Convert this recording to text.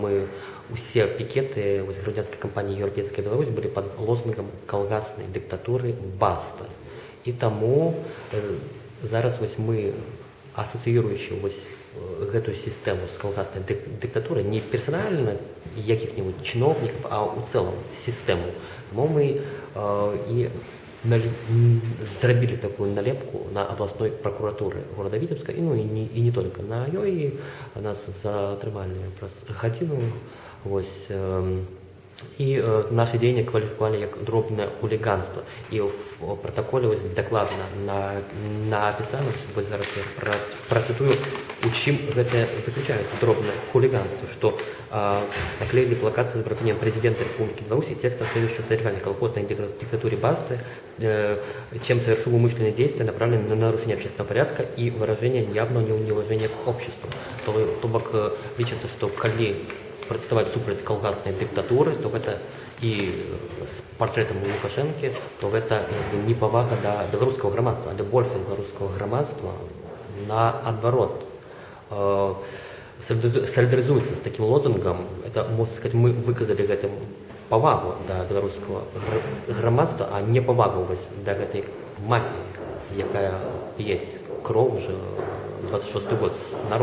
мы усе пікеты грамадзянскай кампаніі «Еўрапейская Беларусь» былі пад лозунгам калгаснай дыктатуры «Баста». І таму зараз мы, асацыюючы гэтую сістэму з калгаснай дыктатурай, не персанальна якіх-небудзь чыноўнікаў, а ў цэлым сістэму. Таму мы і зрабілі такую налепку на абласной пракуратуры горада Віцебска, і не только. На ёй нас затрымалі праз гадзіну. І наши дзеянні кваліфікавалі як дробнае хуліганства. І в протоколе дакладна напісана, зараз я працытую, у чым гэта заключаецца дробнае хулиганство, что наклеили плакат с изображением президента Республики Беларусь и текстом следующего содержания: «Колхозной диктатуре Басты, чем совершил умышленные действия, направленные на нарушение общественного порядка и выражение явного неуважения к обществу». То бок лічыцца, што калі прадставаць супраць калгаснай дыктатуры, то гэта і з партрэтам Лукашэнкі, то гэта непавага да беларускага грамадства, але больше беларускага грамадства наадварот солидаризуется с таким лозунгом. Это, можно сказать, мы выказали гэтым павагу да беларускага грамадства, а не павагу да гэтай мафіі, якая п'е кроў уже 26 год з народа.